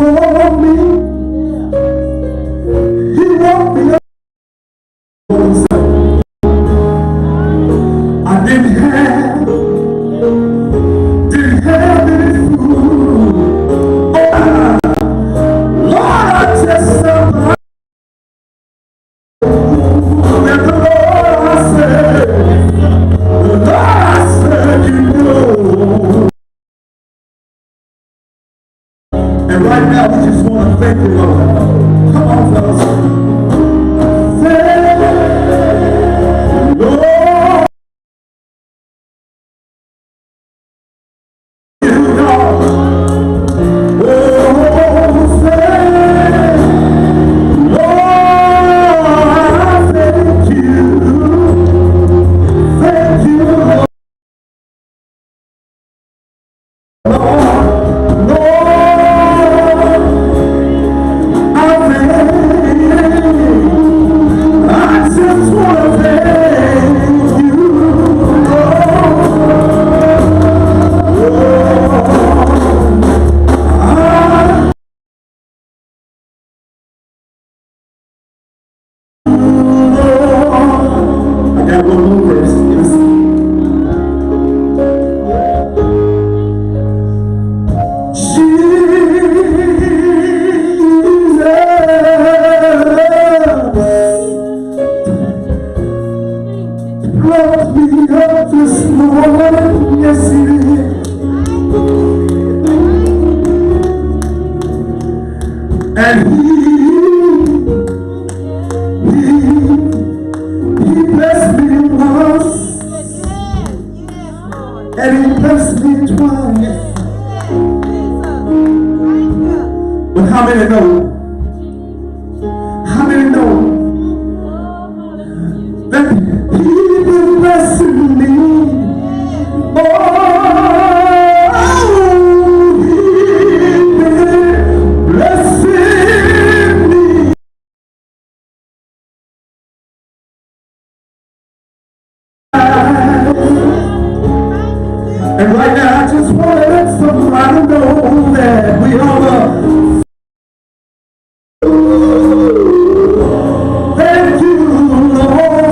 for me. He woke me up. I didn't have any food. Oh, Lord, I just survived. And the Lord, I said, you know. And right now, we just want to thank you, Lord. Come on, fellas. And he blessed me once, and he blessed me twice. But how many know? How many know that he been blessing me? Oh. And right now, I just want to let somebody know that we are thank you, Lord.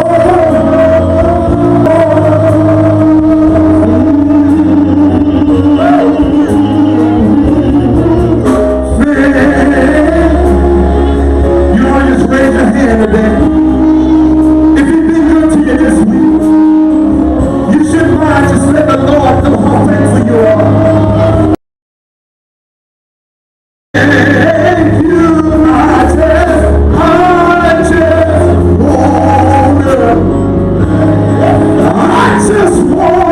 You all just raise your hand today. If you've been good to you this week, you shouldn't mind just let the Lord know how thankful you are. Thank you, I just want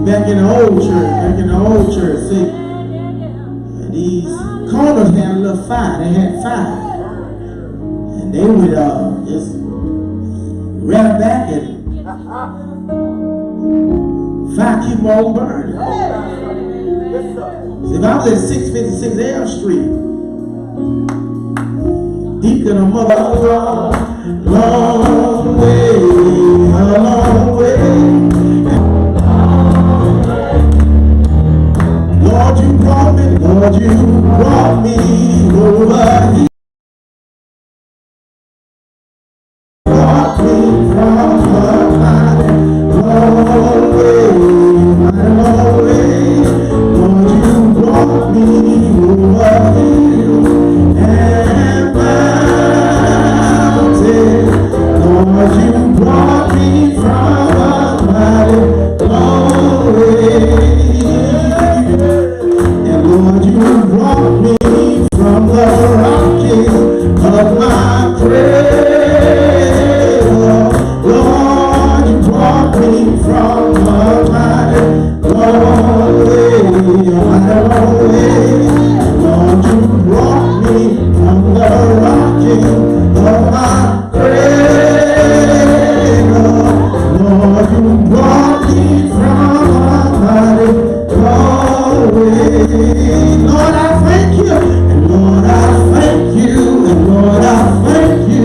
back in the old church, see, these corners had a little fire. They had fire. And they would just wrap back and fire keep on burning. See, if I was at 656 L Street, Deacon of Mother, long way, a long way. Lord, you brought me over here. Brought me from a mighty long way, mighty long way. Lord, you brought me over here and mountain. Lord, you brought me from a mighty long way. Lord, you brought me from the rocking of my cradle. Lord, you brought me from a mighty long way, a mighty long way. Lord, you brought me from the rocking of my cradle. Lord, you brought me from a mighty long way. Lord, I thank you, and Lord, I thank you, and Lord, I thank you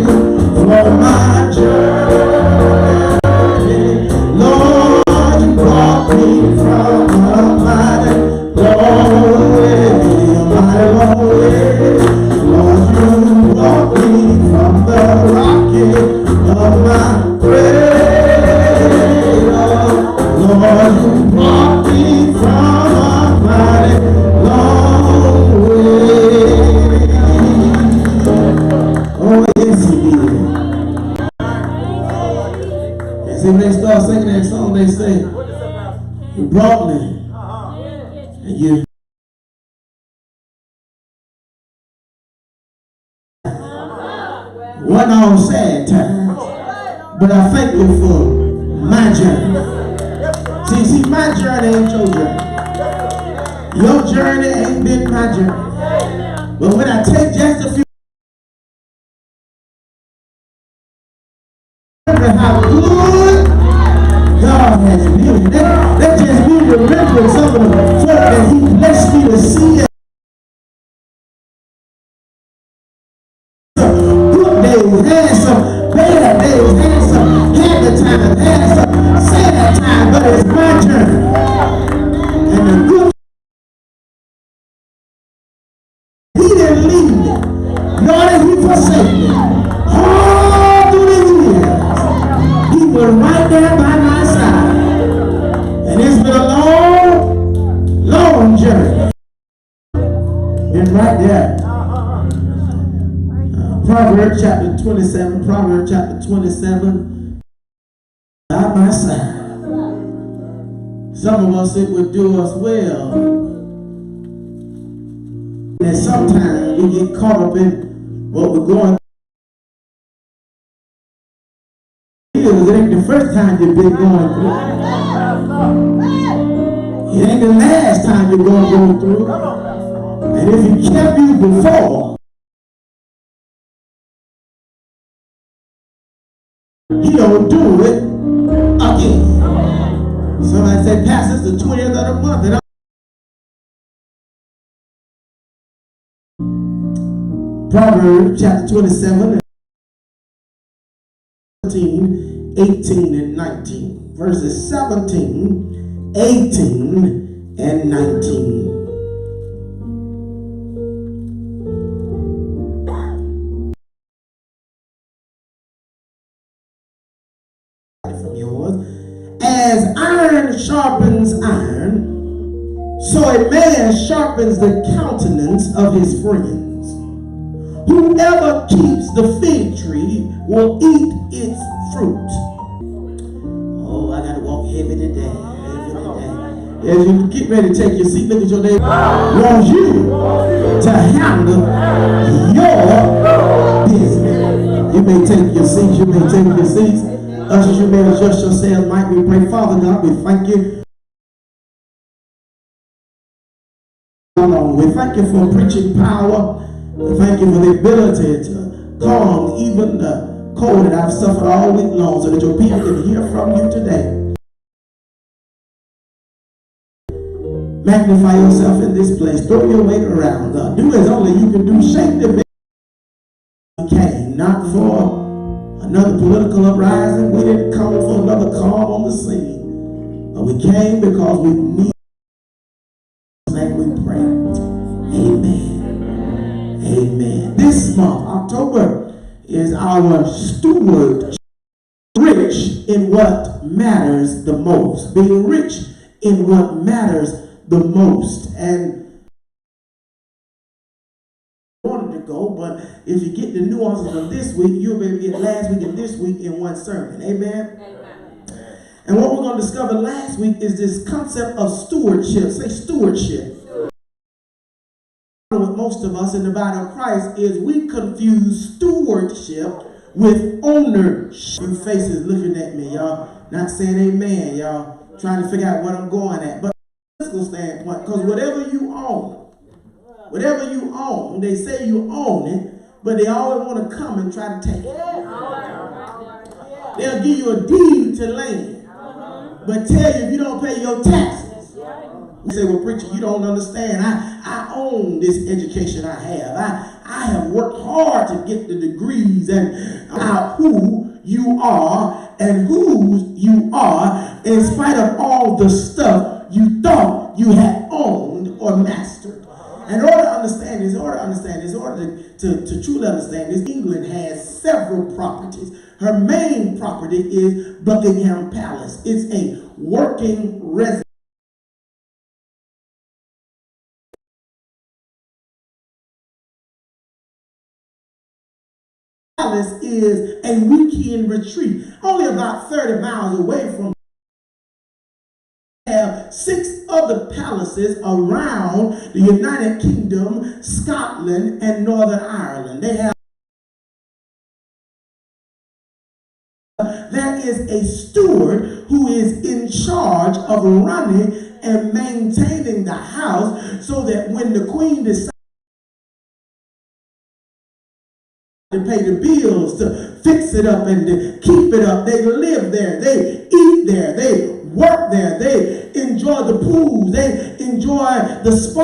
for my journey. Lord, you brought me from a mighty long way, a mighty long way. Lord, you brought me from the rocking of my cradle. Lord, you brought me from a mighty long way. Oh, yes, he did. And see, when they start singing that song, they say, you brought me, and you wasn't all sad times, but I thank you for my journey. See, my journey ain't your journey. Your journey ain't been my journey. But when I take just a few, remember how good God has been. That just be remembering some of the folk that he blessed me to see. Good days, had some bad days, had some happy times, had some sad times, but it's my journey. And the good, he didn't leave me, nor did he forsake me. All through the years, he was right there by my side. And it's been a long, long journey. Been right there. Proverbs chapter 27, Proverbs chapter 27, by my side. Some of us, it would do us well that sometimes we get caught up in what we're going through. It ain't the first time you've been going through. It ain't the last time you're going to go through. And if he kept you before, he don't do it again. Somebody said, Pastor, it's the 20th of the month. And Proverbs chapter 27, 17, 18, and 19. Verses 17, 18, and 19. From yours. As iron sharpens iron, so a man sharpens the countenance of his friends. Whoever keeps the fig tree will eat its fruit. Oh, I gotta walk heavy today. As you get ready to take your seat, look at your neighbor. Want you to handle your business. You may take your seats. You may take your seats. Ushers, you may adjust yourselves. Might we pray, Father God, we thank you on. We thank you for preaching power. We thank you for the ability to calm even the cold that I've suffered all week long so that your people can hear from you today. Magnify yourself in this place. Throw your weight around. Do as only you can do. Shake the we came not for another political uprising. We didn't come for another calm on the scene. But we came because we need and we pray. Amen. Amen. This month, October, is our steward. Rich in what matters the most. Being rich in what matters the most. And I wanted to go, but if you get the nuances of this week, you'll be able to get last week and this week in one sermon. Amen? Amen. And what we're going to discover last week is this concept of stewardship. Say stewardship. With most of us in the body of Christ is we confuse stewardship with ownership. You faces looking at me, y'all. Not saying amen, y'all. Trying to figure out what I'm going at. But from a physical standpoint, because whatever you own, they say you own it, but they always want to come and try to take it. They'll give you a deed to land, but tell you if you don't pay your taxes. You say, well, preacher, you don't understand. I own this education I have. I have worked hard to get the degrees and about who you are and whose you are in spite of all the stuff you thought you had owned or mastered. In order to understand this, in order to truly understand this, England has several properties. Her main property is Buckingham Palace. It's a working residence. Palace is a weekend retreat, only about 30 miles away from. Have 6 other palaces around the United Kingdom, Scotland, and Northern Ireland. There is a steward who is in charge of running and maintaining the house so that when the Queen decides to pay the bills, to fix it up and to keep it up, they live there, they eat there, they work there, they enjoy the pools, they enjoy the spa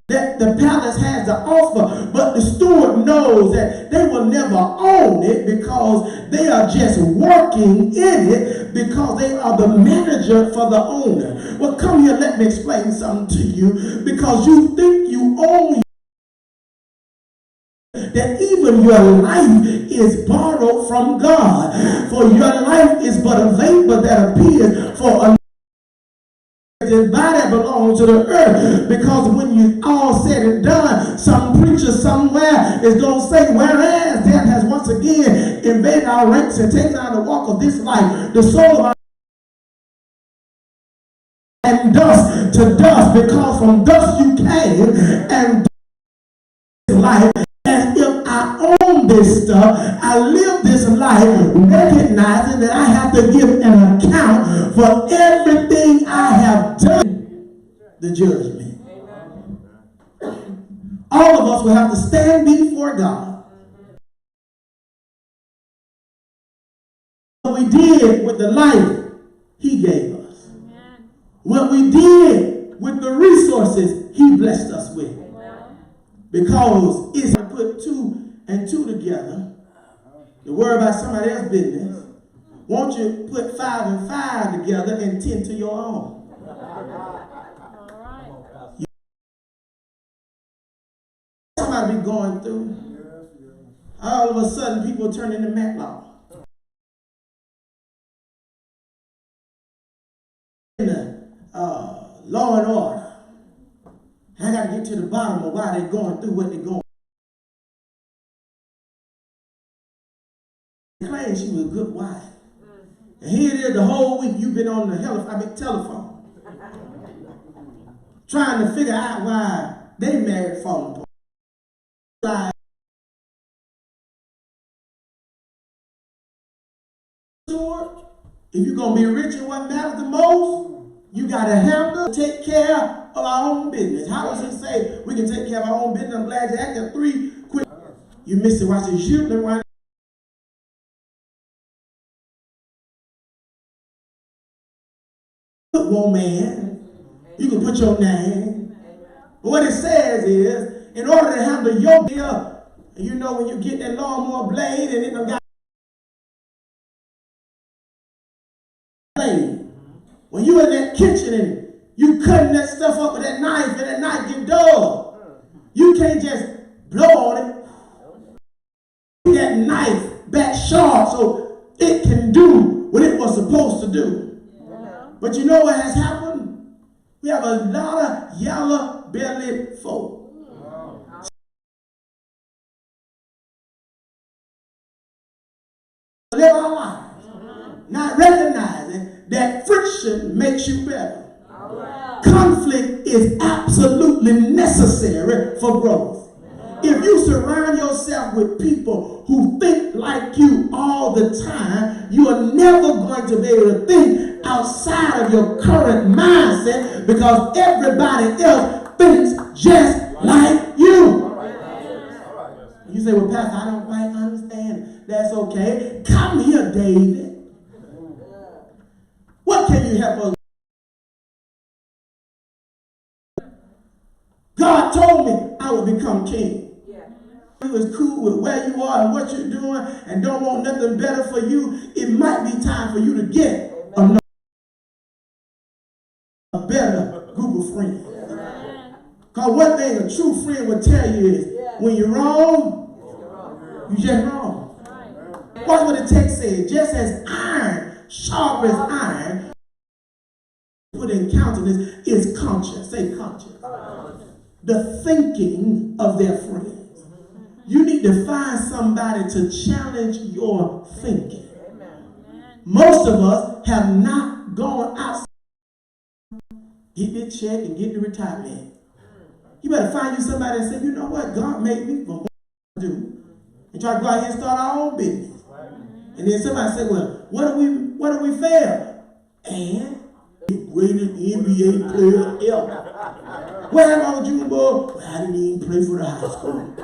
that the palace has to offer. But the steward knows that they will never own it because they are just working in it because they are the manager for the owner. Well, come here, let me explain something to you. Because you think you own that even your life is borrowed from God. For your life is but a vapor that appears for a body belongs to the earth. Because when you all said and done, some preacher somewhere is going to say, whereas death has once again invaded our ranks and taken out the walk of this life, the soul of our and dust to dust, because from dust you came, and life. As if I own this stuff, I live this life recognizing that I have to give an account for everything I have done. The judgment. All of us will have to stand before God. What we did with the life He gave us. What we did with the resources He blessed us with. Because it's to put 2 and 2 together, to worry about somebody else's business. Won't you put 5 and 5 together and 10 to your own? Somebody be going through. All of a sudden, people turn into Matlock. Law and order. I got to get to the bottom of why they're going through what they're going. She claimed she was a good wife. And here it is, the whole week you've been on the telephone. Trying to figure out why they married falling apart. If you're going to be rich in what matters the most, you got to handle, take care of our own business. How does it say we can take care of our own business? I'm glad you asked that. 3 quick. You missed it. Watch this. You right. Man, you can put your name. But what it says is, in order to handle your bill, you know when you get that lawnmower blade and it done got blade. When you in that kitchen and you cutting that stuff up with that knife and that knife get dull, you can't just blow on it. That knife back sharp so it can do what it was supposed to do. But you know what has happened? We have a lot of yellow-bellied folk. Live our lives, not recognizing that friction makes you better. Conflict is absolutely necessary for growth. If you surround yourself with people who think like you all the time, you are never going to be able to think outside of your current mindset because everybody else thinks just like you. You say, well, Pastor, I don't quite understand. That's okay. Come here, David. What can you help us? God told me I would become king. He was cool with where you are and what you're doing and don't want nothing better for you. It might be time for you to get a better group of friends. Because one thing a true friend will tell you is when you're wrong, you're just wrong. Watch what the text says. Just as iron sharpens iron, put in countenance is conscience. Say conscience. The thinking of their friends. You need to find somebody to challenge your thinking. Most of us have not gone outside, get the check and get the retirement. You better find you somebody and say, you know what, God made me for what to do. And try to go out here and start our own business. And then somebody say, well, what do we fail? And greatest NBA player ever. What happened with you, boy? Well, I didn't even play for the high school.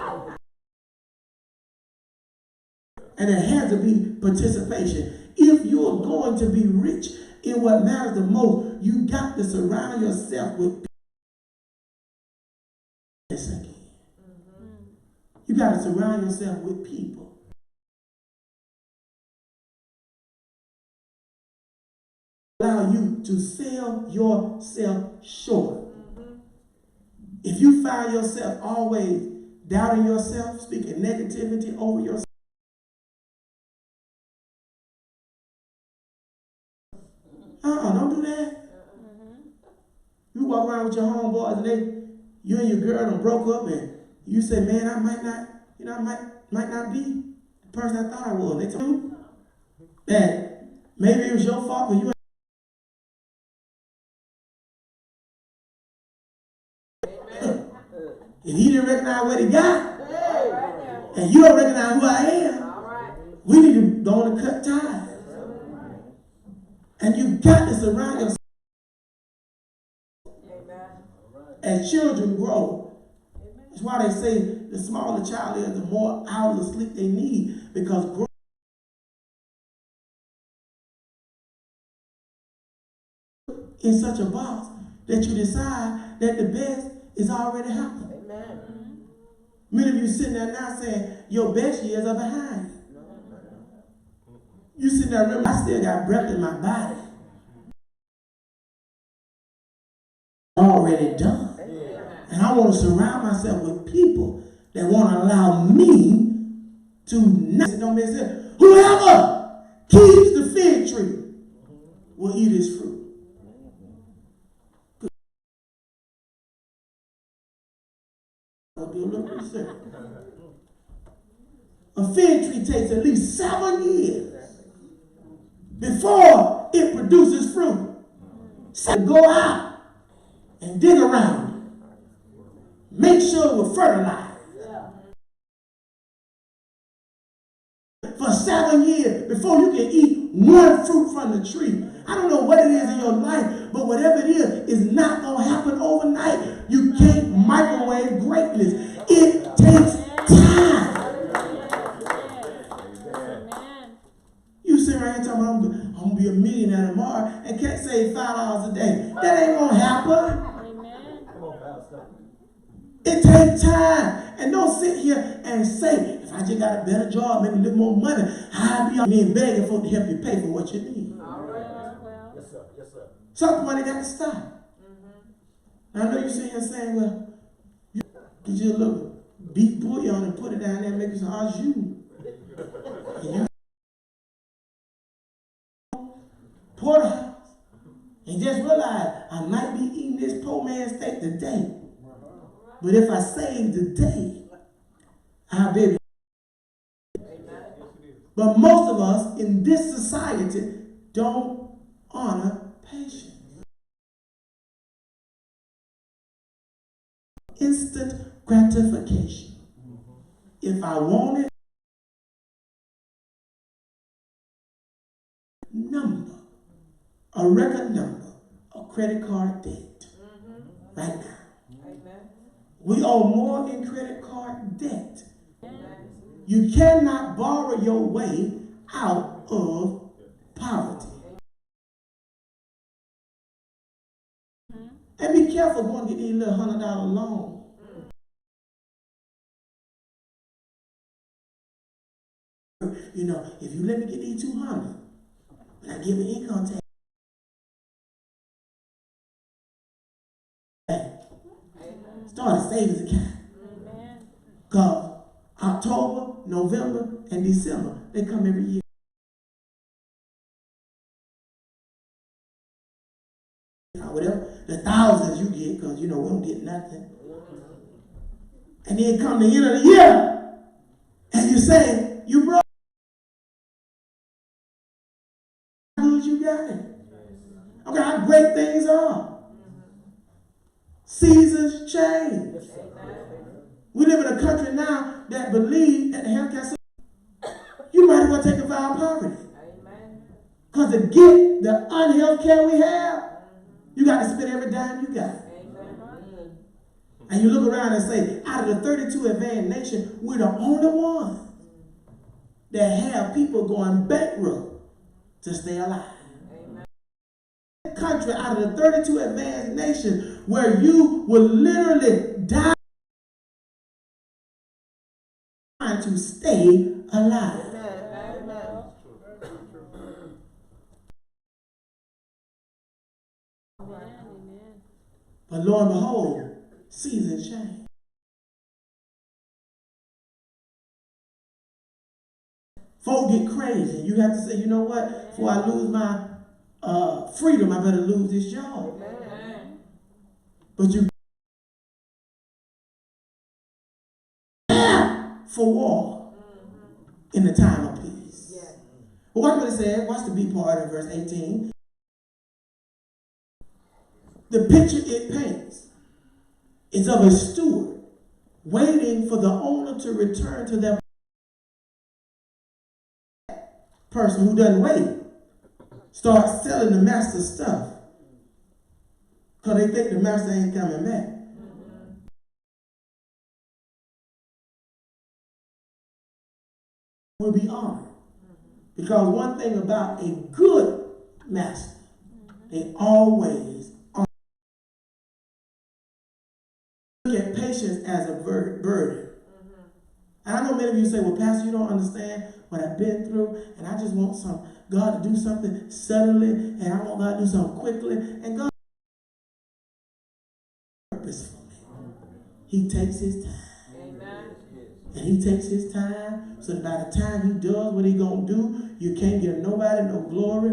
And there has to be participation. If you're going to be rich in what matters the most, you got to surround yourself with people. You got to surround yourself with people. Allow you to sell yourself short. If you find yourself always doubting yourself, speaking negativity over yourself, don't do that. You walk around with your homeboys and you and your girl done broke up and you say, man, I might not be the person I thought I was. They told you that maybe it was your fault, but you and he didn't recognize what he got, and you don't recognize who I am. We need to go on and cut ties. And you got to surround yourself. As children grow, that's why they say the smaller the child is, the more hours of sleep they need, because growth in such a box that you decide that the best is already happened. Amen. Many of you sitting there now saying your best years are behind you. You sitting there, remember, I still got breath in my body. Already done. And I want to surround myself with people that want to allow me to not. Don't miss it. Whoever keeps the fig tree will eat its fruit. I'll do a little research. A fig tree takes at least 7 years before it produces fruit. So go out and dig around it. Make sure it will fertilize. For 7 years before you can eat one fruit from the tree. I don't know what it is in your life, but whatever it is not going to happen overnight. You can't microwave greatness. It takes time. You sit right here talking about, I'm going to be a millionaire tomorrow and can't save $5 a day. That ain't going to happen. It takes time. And don't sit here and say, if I just got a better job, maybe a little more money, I'll be out there begging for to help you pay for what you need. Yes, sir. Yes, sir. Some point, they got to stop. I know you sit here saying, well, you get you a little beef bouillon and put it down there and make it some au jus. And you porterhouse. And just realize I might be eating this poor man's steak today. But if I save the day, I'll be able to. But most of us in this society don't honor patience. Instant gratification. If I want it, number, a record number, a credit card debt, right now. We owe more in credit card debt. You cannot borrow your way out of poverty. And be careful going to get these little $100 loans. You know, if you let me get these $200, when I give an income tax, start a savings account. Because October, November, and December, they come every year. Whatever, the thousands you get, because you know we don't get nothing. And then come the end of the year, and you say, you broke. How good you got it. Okay, how great things are. Seasons change. We live in a country now that believes that the healthcare system, you might as well take a vow of poverty. Because to get the unhealth care we have, you got to spend every dime you got. And you look around and say, out of the 32 advanced nations, we're the only ones that have people going bankrupt to stay alive. Country out of the 32 advanced nations where you will literally die trying to stay alive. But lo and behold, seasons change. Folk get crazy. You have to say, you know what? Before I lose my freedom, I better lose this job. But you have for war in the time of peace. Well, watch what it said. Watch the B part of verse 18. The picture it paints is of a steward waiting for the owner to return to their person who doesn't wait. Start selling the master stuff because they think the master ain't coming back. Will be honored. Because one thing about a good master, they always honor. Look at patience as a burden. And I know many of you say, well, Pastor, you don't understand what I've been through, and I just want God to do something suddenly, and I want God to do something quickly. And God purpose for me. He takes his time. And he takes his time, so that by the time he does what he's going to do, you can't give nobody no glory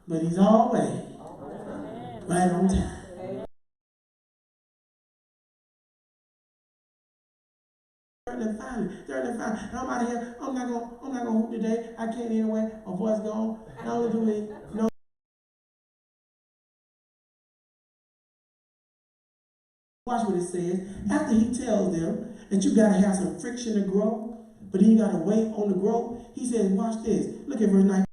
but he's always right on time. Thirdly, finally, and I'm out of here. I'm not gonna hoop today. I can't anyway. My voice gone. Not only do we no. Watch what it says. After he tells them that you got to have some friction to grow, but then you got to wait on the growth. He says, watch this. Look at verse 9.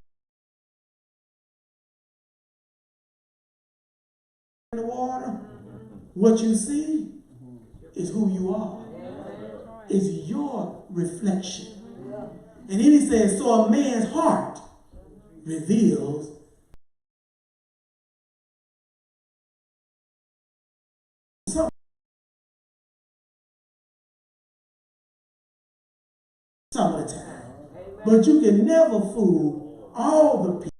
In the water, what you see is who you are. It's your reflection. And then he says, so a man's heart reveals some of the time. But you can never fool all the people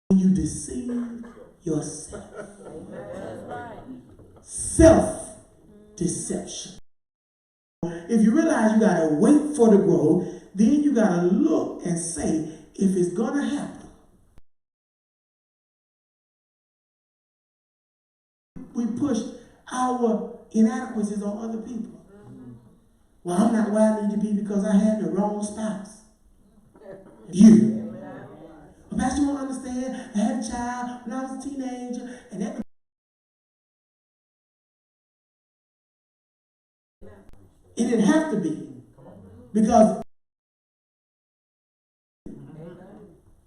when you deceive yourself. Self-deception. If you realize you got to wait for the growth, then you got to look and say if it's going to happen. We push our inadequacies on other people. Well, I'm not where I need to be because I had the wrong spouse. You. But Pastor, you won't understand. I had a child when I was a teenager, and that. It didn't have to be, because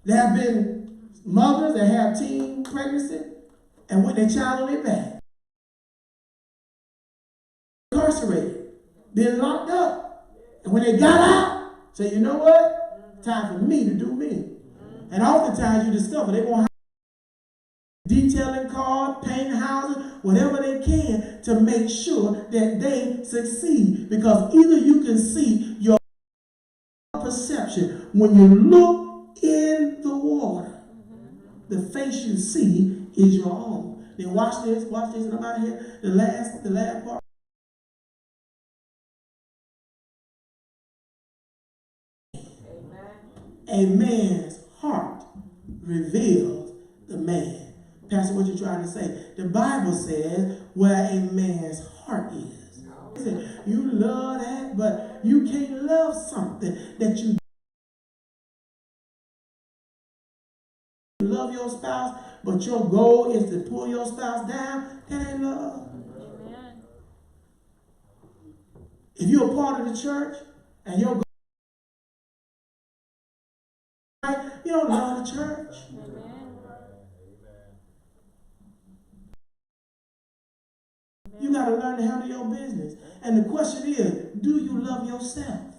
there have been mothers that have teen pregnancy and with their child on their back, incarcerated, been locked up, and when they got out, say, you know what? Time for me to do me. And oftentimes you discover they won't have detailing cars, painting houses, whatever they can to make sure that they succeed. Because either you can see your perception when you look in the water, the face you see is your own. Then watch this, and I'm out of here. The last part. A man's heart reveals the man. Pastor, what you trying to say? The Bible says where a man's heart is. You love that, but you can't love something that you love your spouse, but your goal is to pull your spouse down. That ain't love. Amen. If you're a part of the church and your goal, you don't love the church. Amen. You got to learn to handle your business. And the question is, do you love yourself?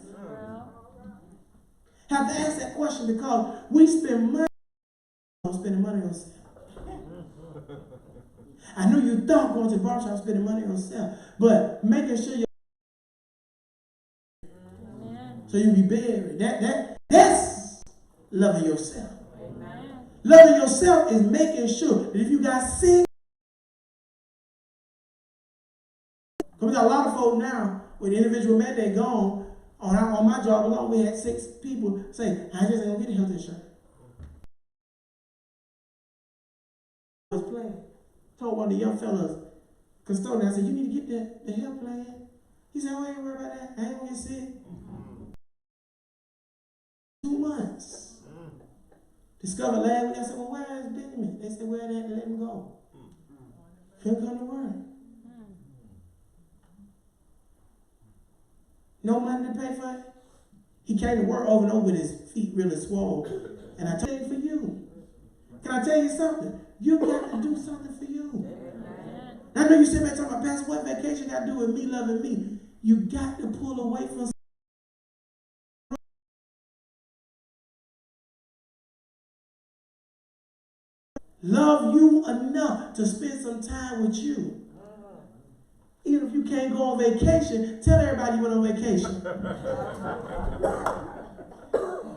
Have to ask that question, because we spend money on spending money on yourself. I know you thought going to the barbershop spending money on yourself, but making sure you're so you be buried. That's loving yourself. Amen. Loving yourself is making sure that if you got sick, we got a lot of folk now with individual mandate gone. On my job alone, we had 6 people say, I just ain't gonna get the health insurance. I was playing. Told one of the young fellas, custodian, I said, you need to get the health plan. He said, oh, I ain't worried about that. I ain't gonna get sick. 2 months. Discovered last week, I said, well, where is Benjamin? They said, where they had to let him go. Couldn't come to work. No money to pay for it. He came to work over and over with his feet really swollen. And I tell you, for you. Can I tell you something? You got to do something for you. Amen. I know you sit back talking about, Pastor, what vacation got to do with me loving me? You got to pull away from love you enough to spend some time with you. Even if you can't go on vacation, tell everybody you went on vacation.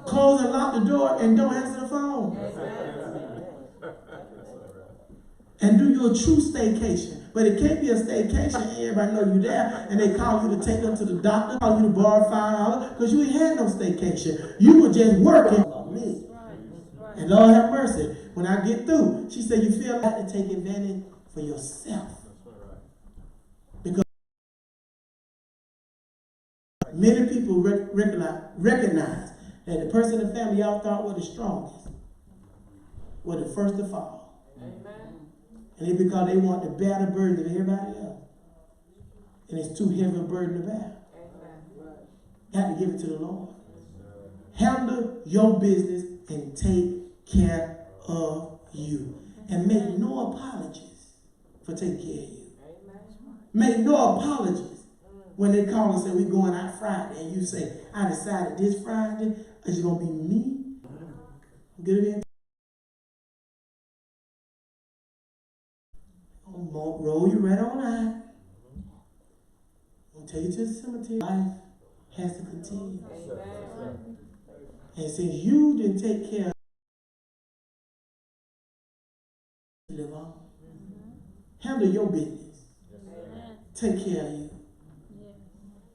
Close and lock the door and don't answer the phone. And do you a true staycation. But it can't be a staycation and everybody know you there and they call you to take them to the doctor, call you to borrow $5 because you ain't had no staycation. You were just working on me. And Lord have mercy. When I get through, she said, you feel like to take advantage for yourself. Because many people recognize that the person in the family y'all thought were the strongest were the first to fall. Amen. And it's because they want to bear the burden of everybody else. and it's too heavy a burden to bear. Got to give it to the Lord. Handle your business and take care of you. And make no apologies for taking care of you. Make no apologies when they call and say, we're going out Friday. And you say, I decided this Friday is going to be me. Get it in. Roll you right on out. I'll take you to the cemetery. Life has to continue. And since you didn't take care of live on, handle your business. Take care of you.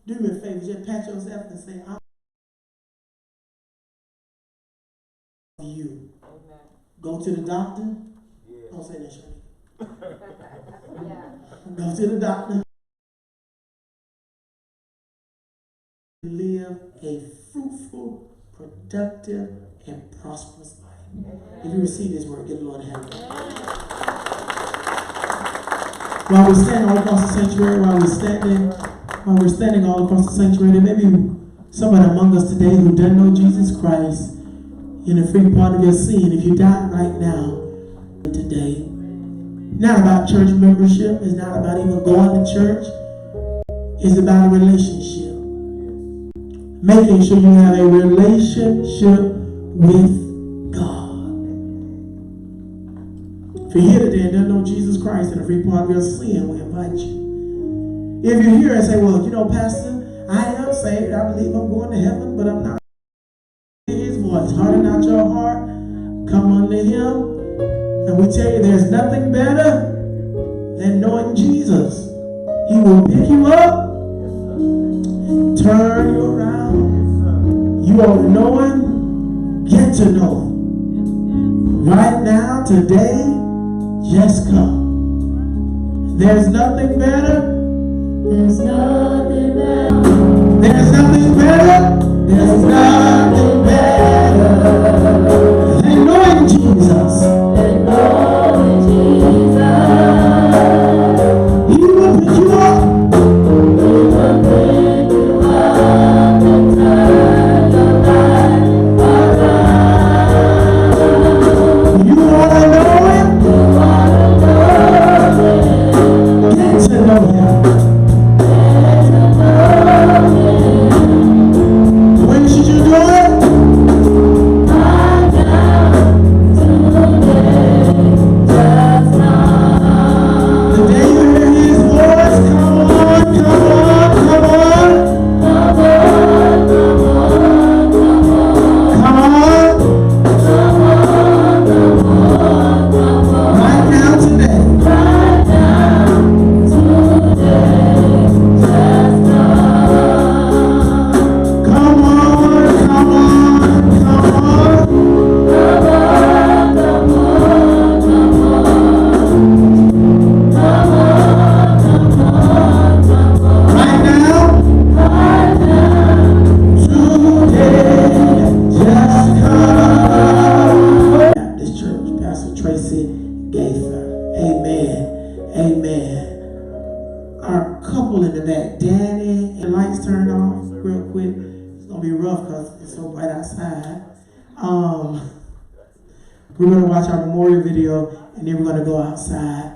Do me a favor, just pat yourself and say, I'm you. Go to the doctor. Don't say that, Shirley. Go to the doctor. Live a fruitful, productive, and prosperous life. If you receive this word, give the Lord a hand. While we're standing all across the sanctuary, while we're standing all across the sanctuary, there may be somebody among us today who doesn't know Jesus Christ in a free part of your sin. If you died right now, today, not about church membership, it's not about even going to church, it's about a relationship. Making sure you have a relationship with God. If you're here today and don't know Jesus Christ and a free part of your sin, we invite you. If you're here and say, well, you know, Pastor, I am saved, I believe I'm going to heaven, but I'm not hearing his voice. Harden out your heart, come unto him. And we tell you there's nothing better than knowing Jesus. He will pick you up, turn you around. You ought to know him, get to know him. Right now, today, just come. There's nothing better. There's nothing better. There's nothing better. There's nothing better than knowing Jesus. He will pick you up. You want to know him? Get to know him. When should you do it? We're going to watch our memorial video and then we're going to go outside.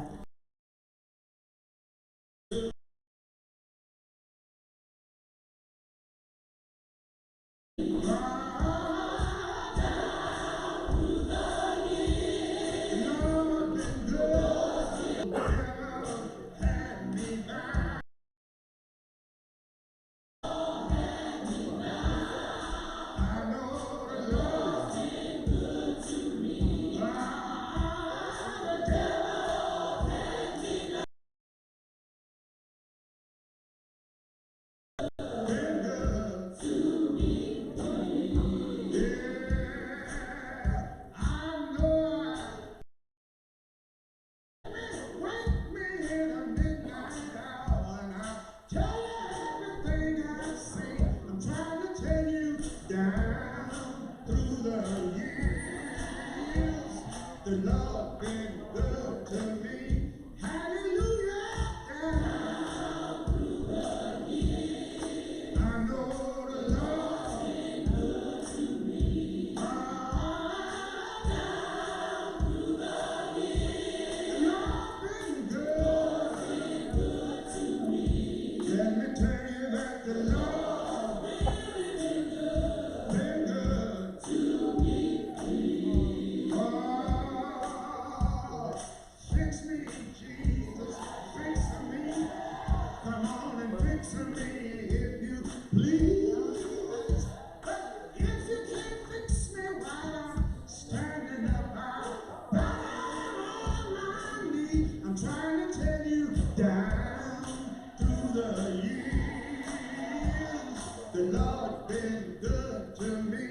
been good to me.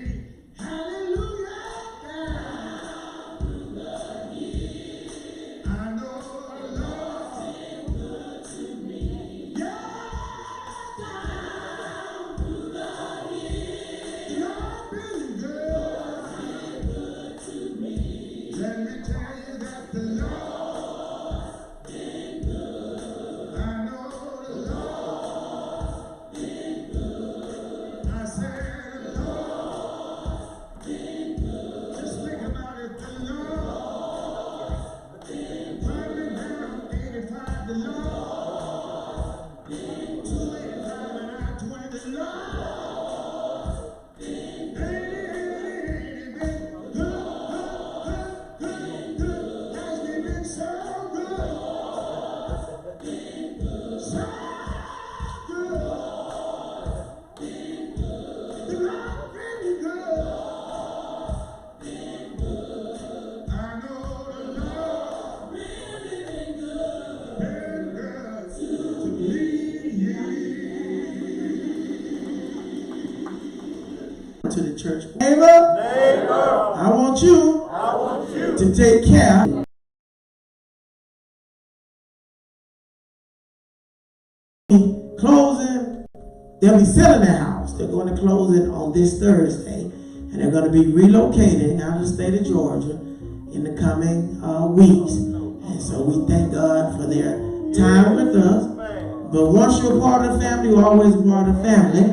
Hallelujah. I know the Lord's been good to me. Yeah. You've been good to me. Let me tell you that the Lord's been good. I know the Lord's been good. I said the Lord's been good. Just think about it, the Lord's been good. Turning down 85, the Lord's been good. 285 and I-20, the Lord's been good. Ain't been good, good. Has he been so good? Been good. So good. Been good. The Lord been good. Been good. I know the Lord really been good. Been good to me. To the church. Neighbor, I want you to take care. Closing, they'll be selling their house. They're going to close it on this Thursday, and they're going to be relocating out of the state of Georgia in the coming weeks. And so we thank God for their time with us. But once you're part of the family, you're always part of the family.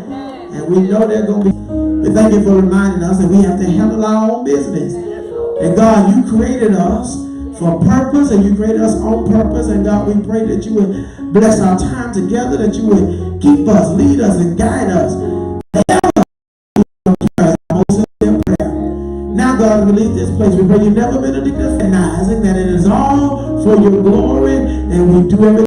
And we know they're going to be. We thank you for reminding us that we have to handle our own business. And God, you created us for purpose, and you created us on purpose. And God, we pray that you would bless our time together, that you would keep us, lead us, and guide us. Now, God, we leave this place. We pray you never been recognizing that it is all for your glory, and we do everything.